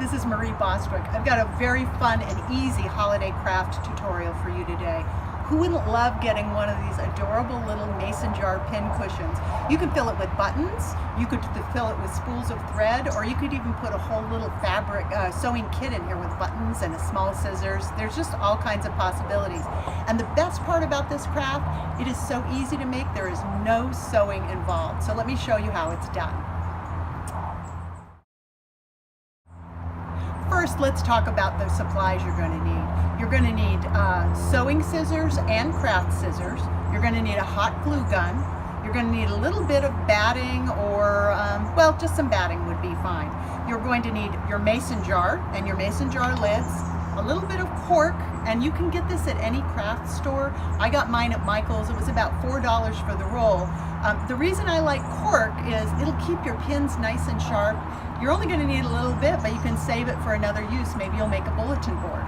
this is Marie Bostwick. I've got a very fun and easy holiday craft tutorial for you today. Who wouldn't love getting one of these adorable little mason jar pin cushions? You can fill it with buttons, you could fill it with spools of thread, or you could even put a whole little fabric sewing kit in here with buttons and a small scissors. There's just all kinds of possibilities. And the best part about this craft, it is so easy to make. There is no sewing involved. So let me show you how it's done. First, let's talk about the supplies you're going to need. You're going to need sewing scissors and craft scissors. You're going to need a hot glue gun. You're going to need a little bit of batting, or, well, just some batting would be fine. You're going to need your mason jar and your mason jar lids, a little bit of cork, and you can get this at any craft store. I got mine at Michael's. It was about $4 for the roll. The reason I like cork is it'll keep your pins nice and sharp. You're only going to need a little bit, but you can save it for another use. Maybe you'll make a bulletin board.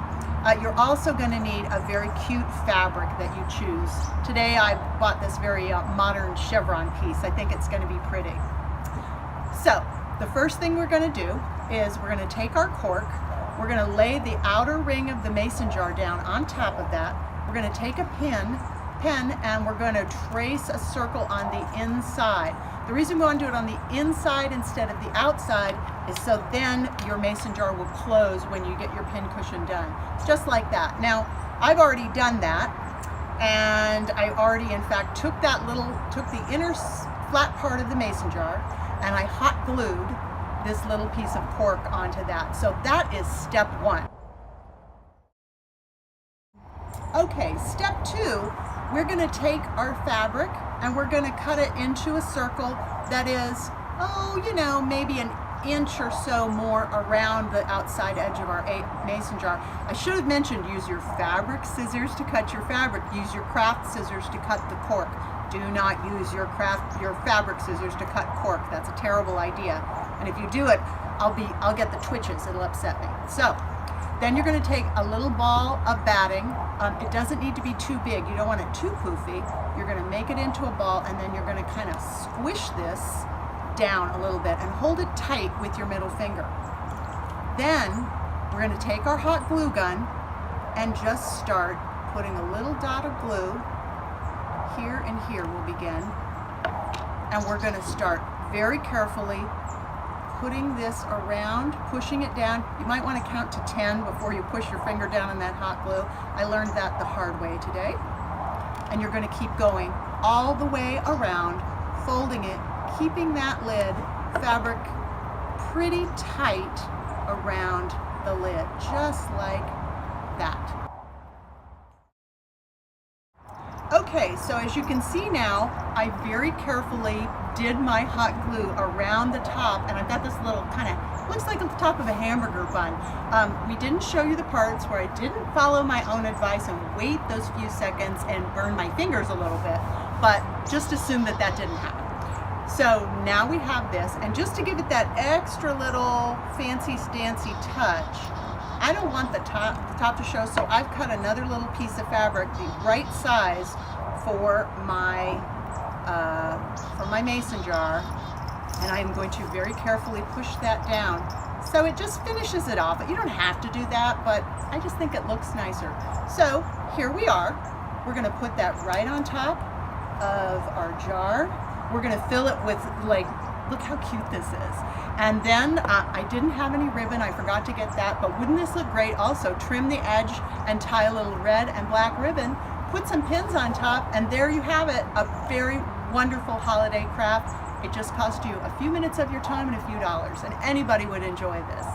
You're also going to need a very cute fabric that you choose. Today I bought this very modern chevron piece. I think it's going to be pretty. So the first thing we're going to do is we're going to take our cork. We're going to lay the outer ring of the mason jar down on top of that. We're going to take a pen and we're going to trace a circle on the inside. The reason we want to do it on the inside instead of the outside is so then your mason jar will close when you get your pin cushion done. Just like that. Now, I've already done that, and I already in fact took the inner flat part of the mason jar and I hot glued this little piece of cork onto that. So that is step one. Okay, step two, we're going to take our fabric and we're going to cut it into a circle that is, maybe an inch or so more around the outside edge of our mason jar. I should have mentioned, use your fabric scissors to cut your fabric. Use your craft scissors to cut the cork. Do not use your fabric scissors to cut cork. That's a terrible idea. And if you do it, I'll get the twitches. It'll upset me. So then you're going to take a little ball of batting. It doesn't need to be too big. You don't want it too poofy. You're going to make it into a ball, and then you're going to kind of squish this down a little bit and hold it tight with your middle finger. Then we're going to take our hot glue gun and just start putting a little dot of glue here and here. We'll begin, and we're going to start very carefully putting this around, pushing it down. You might want to count to 10 before you push your finger down on that hot glue. I learned that the hard way today. And you're going to keep going all the way around, folding it, keeping that lid fabric pretty tight around the lid, just like that. Okay, so as you can see now, I very carefully did my hot glue around the top, and I've got this little kind of, looks like the top of a hamburger bun. We didn't show you the parts where I didn't follow my own advice and wait those few seconds and burn my fingers a little bit, but just assume that that didn't happen. So now we have this, and just to give it that extra little fancy-stancy touch, I don't want the top to show, so I've cut another little piece of fabric the right size for my mason jar, and I'm going to very carefully push that down so it just finishes it off. You don't have to do that, but I just think it looks nicer. So here we are. We're going to put that right on top of our jar. We're going to fill it with, look how cute this is. And then I didn't have any ribbon. I forgot to get that, but wouldn't this look great? Also, trim the edge and tie a little red and black ribbon. Put some pins on top, and there you have it, a very wonderful holiday craft. It just cost you a few minutes of your time and a few dollars, and anybody would enjoy this.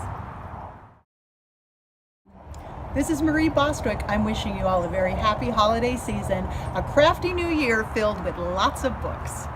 This is Marie Bostwick. I'm wishing you all a very happy holiday season, a crafty new year filled with lots of books.